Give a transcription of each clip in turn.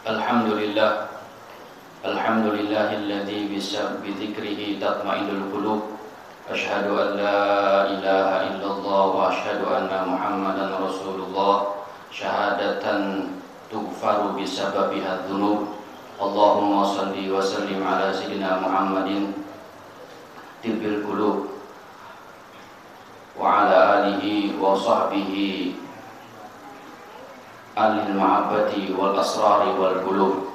Alhamdulillah, alhamdulillahilladzi bidzikrihi tatma'innul qulub. Asyhadu an la ilaha illallah wa asyhadu anna Muhammadan Rasulullah. Syahadatan tughfaru bisababiha dzunub. Allahumma shalli wa sallim ala sayyidina Muhammadin tibbil qulub wa ala alihi wa sahbihi alil ma'abati wal asrari wal qulub.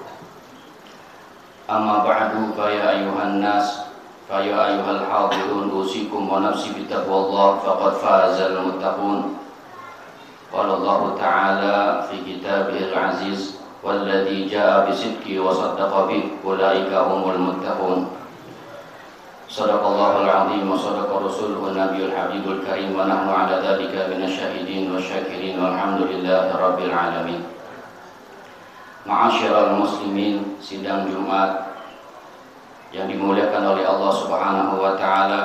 Amma ba'du, fa ya ayuhan nas, fa ya ayuhal hadirun, usikum wa nafsi bittaqwallah, faqad fazal muttaqun. Qala Allah ta'ala fi kitabihil aziz, walladzi jaa'a bisidqi wa saddaqa bih, ulaika humul muttaqun. Sadaqallahul azim wa sadaqa rasuluhun nabiyul habibul karim, wa nahnu ala dzalika minasyahidin wa syakirin, walhamdulillahi rabbil alamin. Ma'asyiral muslimin, sidang Jumat yang dimuliakan oleh Allah Subhanahu wa taala.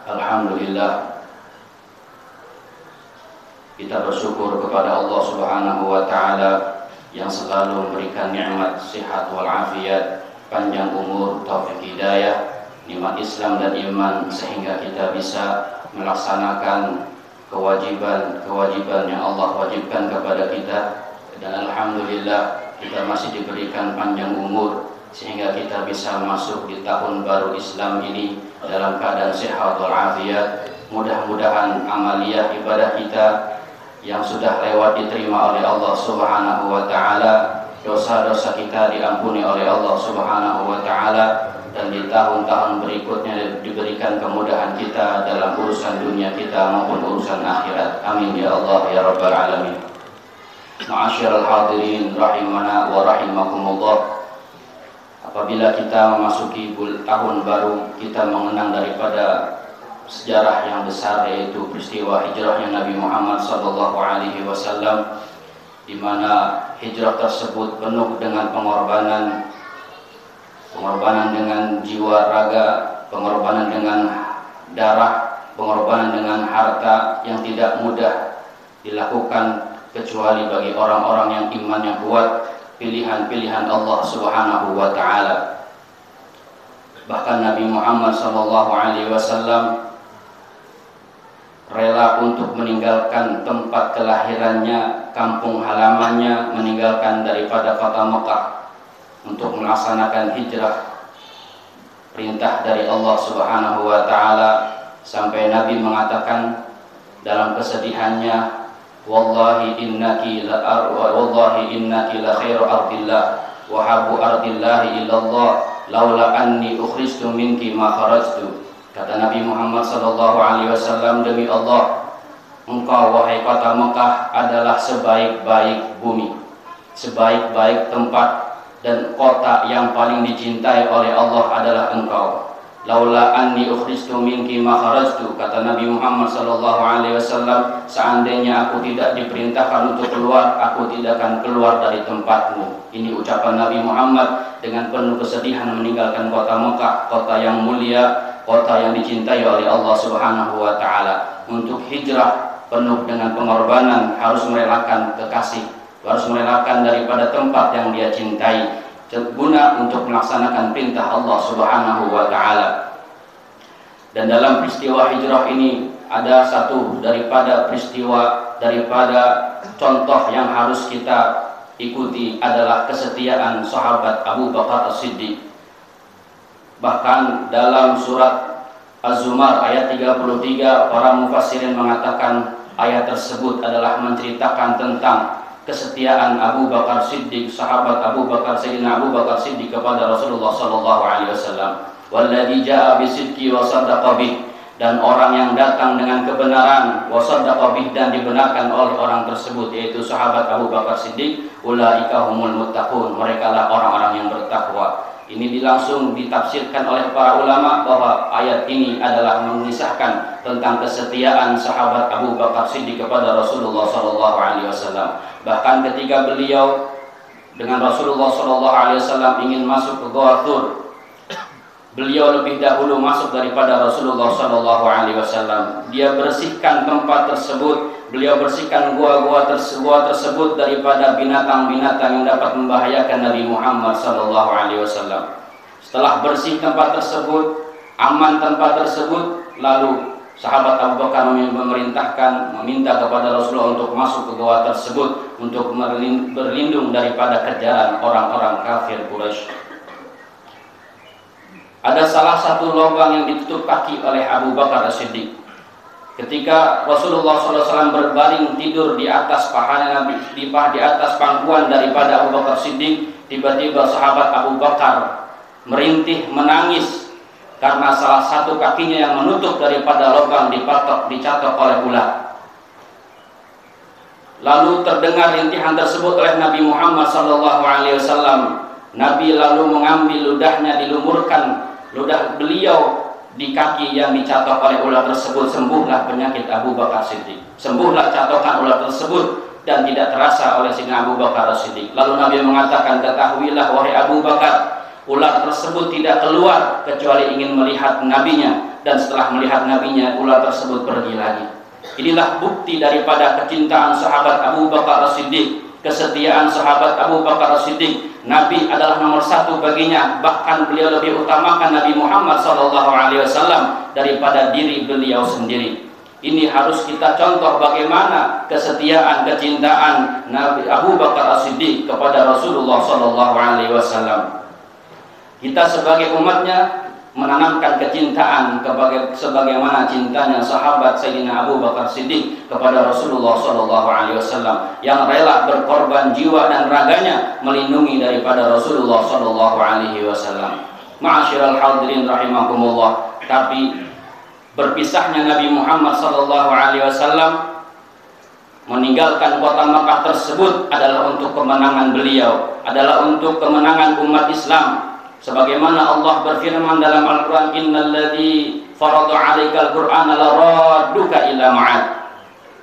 Alhamdulillah, kita bersyukur kepada Allah Subhanahu wa taala yang selalu memberikan nikmat sehat wal afiat, panjang umur, taufik hidayah, nikmat Islam dan iman, sehingga kita bisa melaksanakan kewajiban yang Allah wajibkan kepada kita. Dan alhamdulillah kita masih diberikan panjang umur sehingga kita bisa masuk di tahun baru Islam ini dalam keadaan sehat wal afiat. Mudah-mudahan amaliyah ibadah kita yang sudah lewat diterima oleh Allah Subhanahu wa taala, dosa-dosa kita diampuni oleh Allah Subhanahu wa taala, dan di tahun-tahun berikutnya diberikan kemudahan kita dalam urusan dunia kita maupun urusan akhirat. Amin ya Allah ya rabbal alamin. Ma'asyiral hadirin rahimana wa rahimakumullah. Apabila kita memasuki tahun baru, kita mengenang daripada sejarah yang besar, yaitu peristiwa hijrahnya Nabi Muhammad SAW, di mana hijrah tersebut penuh dengan pengorbanan dengan jiwa raga, pengorbanan dengan darah, pengorbanan dengan harta yang tidak mudah dilakukan kecuali bagi orang-orang yang imannya kuat, pilihan-pilihan Allah Subhanahu wa taala. Bahkan Nabi Muhammad SAW rela untuk meninggalkan tempat kelahirannya, kampung halamannya, meninggalkan daripada kota Mekah untuk melaksanakan hijrah, perintah dari Allah Subhanahu wa taala, sampai Nabi mengatakan dalam kesedihannya, wallahi innaki la khairu ardillah wa habu ardillahi illallah laula anni ukhristu minki ma kharajtu. Kata Nabi Muhammad SAW, demi Allah, engkau wahai kota Mekah adalah sebaik-baik bumi, sebaik-baik tempat, dan kota yang paling dicintai oleh Allah adalah engkau. Laula anni ukhristu minki ma kharajtu. Kata Nabi Muhammad SAW, seandainya aku tidak diperintahkan untuk keluar, aku tidak akan keluar dari tempatmu. Ini ucapan Nabi Muhammad dengan penuh kesedihan meninggalkan kota Mekah, kota yang mulia, kota yang dicintai oleh Allah Subhanahu wa taala. Untuk hijrah penuh dengan pengorbanan, harus merelakan kekasih, harus merelakan daripada tempat yang dia cintai, guna untuk melaksanakan perintah Allah Subhanahu wa taala. Dan dalam peristiwa hijrah ini ada satu daripada contoh yang harus kita ikuti, adalah kesetiaan sahabat Abu Bakar As-Siddiq. Bahkan dalam surat Az-Zumar ayat 33, para mufassirin mengatakan ayat tersebut adalah menceritakan tentang kesetiaan Abu Bakar Siddiq, sahabat Sayyidina Abu Bakar Siddiq kepada Rasulullah SAW. Walladzi jaa'a bisidqi wa saddaqa bih, dan orang yang datang dengan kebenaran, wa saddaqa bih, dan dibenarkan oleh orang tersebut, yaitu sahabat Abu Bakar Siddiq. Ulaika humul muttaqun, merekalah orang-orang yang bertakwa. Ini langsung ditafsirkan oleh para ulama bahwa ayat ini adalah mengisahkan tentang kesetiaan sahabat Abu Bakar Siddiq kepada Rasulullah SAW. Bahkan ketika beliau dengan Rasulullah SAW ingin masuk ke Gua Thur, beliau lebih dahulu masuk daripada Rasulullah SAW. Dia bersihkan tempat tersebut beliau bersihkan gua tersebut daripada binatang-binatang yang dapat membahayakan Nabi Muhammad SAW. Setelah bersih tempat tersebut, aman tempat tersebut, lalu sahabat Abu Bakar meminta kepada Rasulullah untuk masuk ke gua tersebut untuk berlindung daripada kejaran orang-orang kafir Quraisy. Ada salah satu lubang yang ditutup kaki oleh Abu Bakar As-Siddiq. Ketika Rasulullah SAW berbaring tidur di atas pahanya Nabi, di atas pangkuan daripada Abu Bakar Siddiq, tiba-tiba sahabat Abu Bakar merintih menangis karena salah satu kakinya yang menutup daripada lubang dicatok oleh ular. Lalu terdengar rintihan tersebut oleh Nabi Muhammad SAW. Nabi lalu mengambil ludahnya, dilumurkan ludah beliau di kaki yang dicatok oleh ular tersebut. Sembuhlah penyakit Abu Bakar Siddiq, sembuhlah catokan ular tersebut, dan tidak terasa oleh Sayyidina Abu Bakar Siddiq. Lalu Nabi mengatakan, ketahuilah wahai Abu Bakar, ular tersebut tidak keluar kecuali ingin melihat nabinya, dan setelah melihat nabinya ular tersebut pergi lagi. Inilah bukti daripada kecintaan sahabat Abu Bakar Siddiq, kesetiaan sahabat Abu Bakar Siddiq. Nabi adalah nomor satu baginya, bahkan beliau lebih utamakan Nabi Muhammad SAW daripada diri beliau sendiri. Ini harus kita contoh bagaimana kesetiaan, kecintaan Nabi Abu Bakar Siddiq kepada Rasulullah SAW. Kita sebagai umatnya menanamkan kecintaan sebagaimana cintanya sahabat Sayyidina Abu Bakar Siddiq kepada Rasulullah SAW, yang rela berkorban jiwa dan raganya melindungi daripada Rasulullah SAW. Ma'asyiral hadirin rahimakumullah. Tapi berpisahnya Nabi Muhammad SAW meninggalkan kota Makkah tersebut adalah untuk kemenangan beliau, adalah untuk kemenangan umat Islam. Sebagaimana Allah berfirman dalam Al-Quran, innalladzi farada 'alaikal qur'ana laradduka ila ma'ad.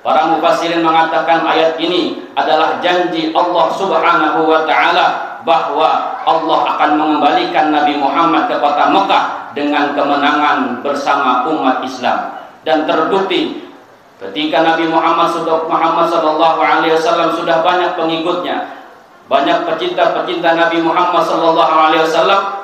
Para mufassirin mengatakan ayat ini adalah janji Allah Subhanahu wa taala bahwa Allah akan mengembalikan Nabi Muhammad ke kota Mekah dengan kemenangan bersama umat Islam. Dan terbukti ketika Nabi Muhammad SAW sudah banyak pengikutnya, banyak pecinta Nabi Muhammad SAW,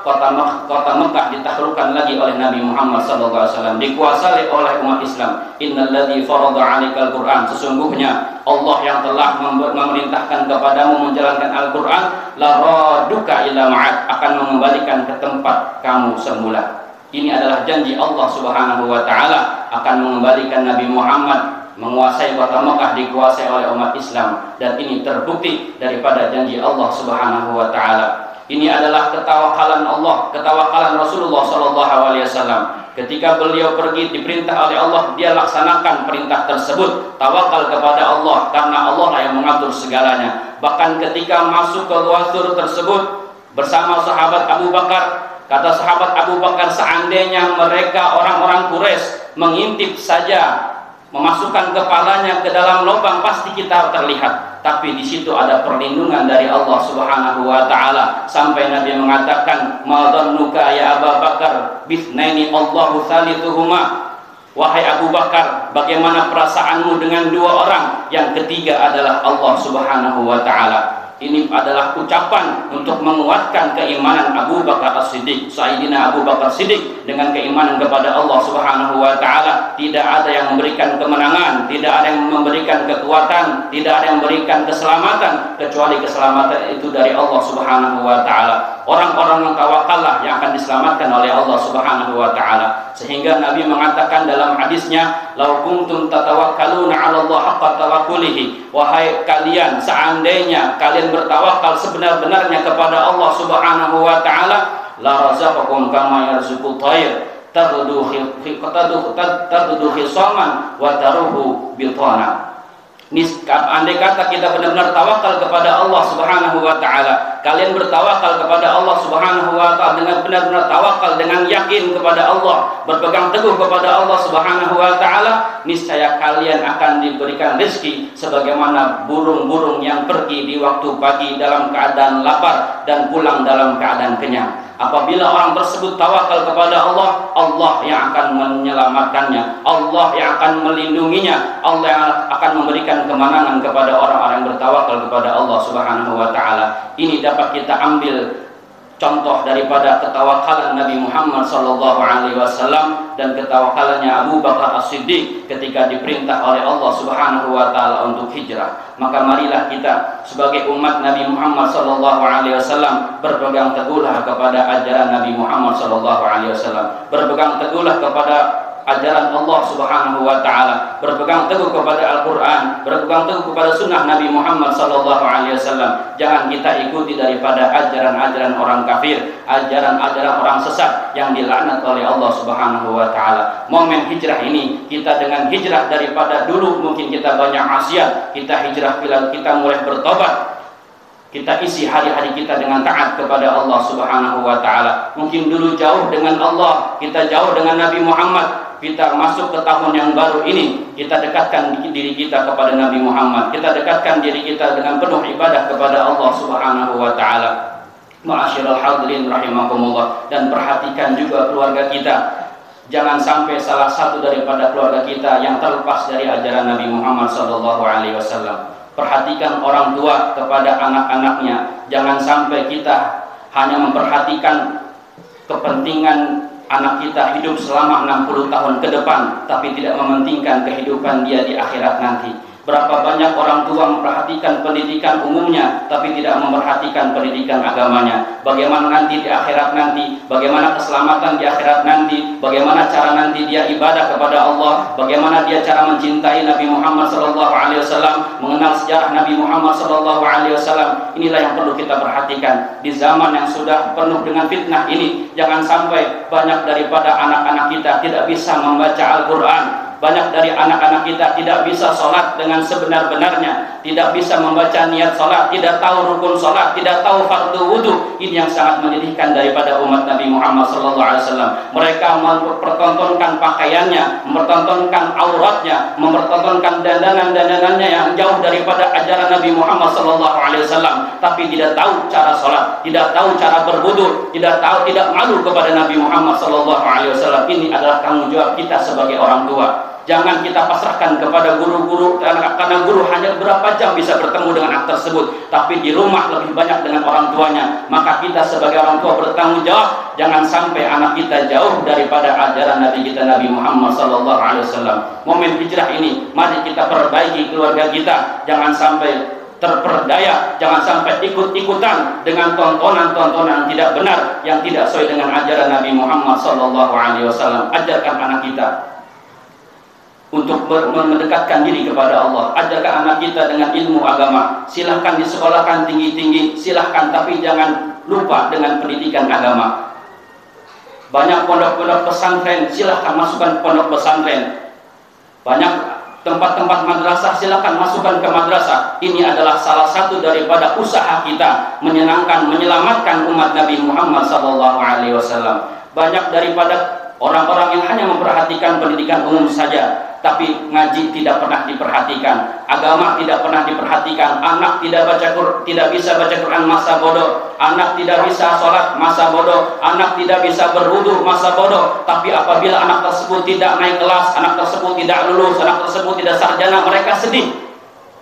kota Mekah ditaklukkan lagi oleh Nabi Muhammad SAW, dikuasai oleh umat Islam. Innalladzi farada 'alaikal Qur'an, sesungguhnya Allah yang telah memerintahkan kepadamu menjalankan Al-Quran, laradduka ila ma'ad, akan mengembalikan ke tempat kamu semula. Ini adalah janji Allah Subhanahu wa taala akan mengembalikan Nabi Muhammad menguasai kota Mekah, dikuasai oleh umat Islam, dan ini terbukti daripada janji Allah Subhanahu wa taala. Ini adalah ketawakalan Allah, ketawakalan Rasulullah SAW. Ketika beliau pergi diperintah oleh Allah, dia laksanakan perintah tersebut, tawakal kepada Allah karena Allah lah yang mengatur segalanya. Bahkan ketika masuk ke Gua Thur tersebut bersama sahabat Abu Bakar, kata sahabat Abu Bakar, seandainya mereka orang-orang Quraisy mengintip saja, memasukkan kepalanya ke dalam lubang, pasti kita terlihat. Tapi di situ ada perlindungan dari Allah Subhanahu wa taala, sampai Nabi mengatakan, ma dhannuka ya Abu Bakar bitsnaini Allahu thalithuhuma. Wahai Abu Bakar, bagaimana perasaanmu dengan dua orang, yang ketiga adalah Allah Subhanahu wa taala. Ini adalah ucapan untuk menguatkan keimanan Abu Bakar As-Siddiq, Sayyidina Abu Bakar Siddiq, dengan keimanan kepada Allah Subhanahu wa taala. Tidak ada yang memberikan kemenangan, tidak ada yang memberikan kekuatan, tidak ada yang memberikan keselamatan kecuali keselamatan itu dari Allah Subhanahu wa taala. Orang-orang yang tawakallah yang akan diselamatkan oleh Allah Subhanahu wa taala. Sehingga Nabi mengatakan dalam hadisnya, "Lau kuntum tatawakkaluna 'ala Allah haqqa tawakkulihi." Wahai kalian, seandainya kalian bertawakal sebenar-benarnya kepada Allah Subhanahu wa taala, la razaqakum kama yarzuqut tayr tardu khisaman wa taruhu bitana. Andai kata kita benar-benar tawakal kepada Allah Subhanahu wa taala, kalian bertawakal kepada Allah Subhanahu wa taala dengan benar-benar tawakal, dengan yakin kepada Allah, berpegang teguh kepada Allah Subhanahu wa taala, niscaya kalian akan diberikan rezeki sebagaimana burung-burung yang pergi di waktu pagi dalam keadaan lapar dan pulang dalam keadaan kenyang. Apabila orang tersebut tawakal kepada Allah, Allah yang akan menyelamatkannya, Allah yang akan melindunginya, Allah yang akan memberikan kemenangan kepada orang-orang yang bertawakal kepada Allah Subhanahu wa taala. Ini dapat kita ambil contoh daripada ketawakalan Nabi Muhammad SAW dan ketawakalannya Abu Bakar As-Siddiq ketika diperintah oleh Allah Subhanahu wa taala untuk hijrah. Maka marilah kita sebagai umat Nabi Muhammad SAW berpegang teguhlah kepada ajaran Nabi Muhammad SAW, berpegang teguhlah kepada ajaran Allah Subhanahu wa taala, berpegang teguh kepada Al-Qur'an, berpegang teguh kepada sunnah Nabi Muhammad SAW. Jangan kita ikuti daripada ajaran-ajaran orang kafir, ajaran-ajaran orang sesat yang dilaknat oleh Allah Subhanahu wa taala. Momen hijrah ini kita dengan hijrah daripada dulu mungkin kita banyak maksiat, kita hijrah bila kita mulai bertobat. Kita isi hari-hari kita dengan taat kepada Allah Subhanahu wa taala. Mungkin dulu jauh dengan Allah, kita jauh dengan Nabi Muhammad. Kita masuk ke tahun yang baru ini, kita dekatkan diri kita kepada Nabi Muhammad. Kita dekatkan diri kita dengan penuh ibadah kepada Allah Subhanahu wa taala. Ma'asyiral hadirin rahimakumullah, dan perhatikan juga keluarga kita. Jangan sampai salah satu daripada keluarga kita yang terlepas dari ajaran Nabi Muhammad SAW. Perhatikan orang tua kepada anak-anaknya. Jangan sampai kita hanya memperhatikan kepentingan anak kita hidup selama 60 tahun ke depan, tapi tidak mementingkan kehidupan dia di akhirat nanti. Berapa banyak orang tua memperhatikan pendidikan umumnya, tapi tidak memperhatikan pendidikan agamanya. Bagaimana nanti di akhirat nanti, bagaimana keselamatan di akhirat nanti, bagaimana cara nanti dia ibadah kepada Allah, bagaimana dia cara mencintai Nabi Muhammad SAW, mengenal sejarah Nabi Muhammad SAW. Inilah yang perlu kita perhatikan di zaman yang sudah penuh dengan fitnah ini. Jangan sampai banyak daripada anak-anak kita tidak bisa membaca Al-Quran. Banyak dari anak-anak kita tidak bisa sholat dengan sebenar-benarnya, tidak bisa membaca niat sholat, tidak tahu rukun sholat, tidak tahu fardu wudhu. Ini yang sangat menyedihkan daripada umat Nabi Muhammad SAW. Mereka mempertontonkan pakaiannya, mempertontonkan auratnya, mempertontonkan dandanan-dandanannya yang jauh daripada ajaran Nabi Muhammad SAW, tapi tidak tahu cara sholat, tidak tahu cara berwudhu, tidak malu kepada Nabi Muhammad SAW. Ini adalah tanggung jawab kita sebagai orang tua. Jangan kita pasrahkan kepada guru-guru, karena guru hanya berapa jam bisa bertemu dengan anak tersebut, tapi di rumah lebih banyak dengan orang tuanya. Maka kita sebagai orang tua bertanggung jawab. Jangan sampai anak kita jauh daripada ajaran Nabi kita Nabi Muhammad SAW. Momen hijrah ini, mari kita perbaiki keluarga kita. Jangan sampai terperdaya, jangan sampai ikut-ikutan dengan tontonan-tontonan tidak benar yang tidak sesuai dengan ajaran Nabi Muhammad SAW. Ajarkan anak kita untuk mendekatkan diri kepada Allah. Ajarkan anak kita dengan ilmu agama. Silahkan disekolahkan tinggi-tinggi, silahkan, tapi jangan lupa dengan pendidikan agama. Banyak pondok-pondok pesantren, silahkan masukkan pondok pesantren. Banyak tempat-tempat madrasah, silahkan masukkan ke madrasah. Ini adalah salah satu daripada usaha kita menyenangkan, menyelamatkan umat Nabi Muhammad SAW. Banyak daripada orang-orang yang hanya memperhatikan pendidikan umum saja, tapi ngaji tidak pernah diperhatikan, agama tidak pernah diperhatikan. Anak tidak bisa baca Quran masa bodoh, anak tidak bisa sholat masa bodoh, anak tidak bisa berwudu masa bodoh. Tapi apabila anak tersebut tidak naik kelas, anak tersebut tidak lulus, anak tersebut tidak sarjana, mereka sedih.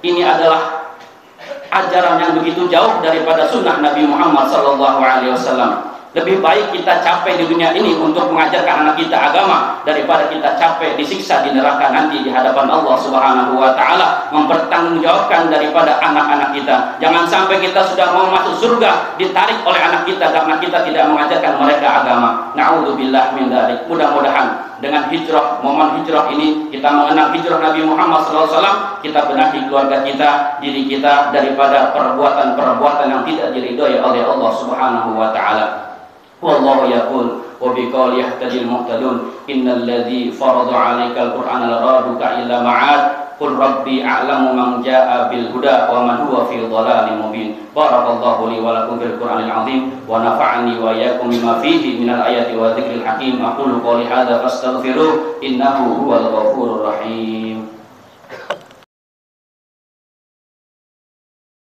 Ini adalah ajaran yang begitu jauh daripada sunnah Nabi Muhammad SAW. Lebih baik kita capek di dunia ini untuk mengajarkan anak kita agama daripada kita capek disiksa di neraka nanti di hadapan Allah Subhanahu wa taala, mempertanggungjawabkan daripada anak-anak kita. Jangan sampai kita sudah mau masuk surga ditarik oleh anak kita karena kita tidak mengajarkan mereka agama. Na'udzubillah min dzalik. Mudah-mudahan dengan hijrah, momen hijrah ini kita mengenang hijrah Nabi Muhammad SAW, kita benahi keluarga kita, diri kita daripada perbuatan-perbuatan yang tidak diridhoi oleh Allah Subhanahu wa taala. Wallahu yaqul wa biqauli yahtadil muhtadun innal ladzi farada 'alaikal qur'ana laraduka ila ma'ad qul rabbi a'lamu man jaa'a bil huda wa man huwa fi dhalalin mubin. Barakallahu li wa lakum fil qur'anil 'azim wa nafa'ani wa iyyakum bima fihi minal ayati wa dzikril hakim. Aqulu qouli hadza fastaghfiruh innahu huwal ghafurur rahim.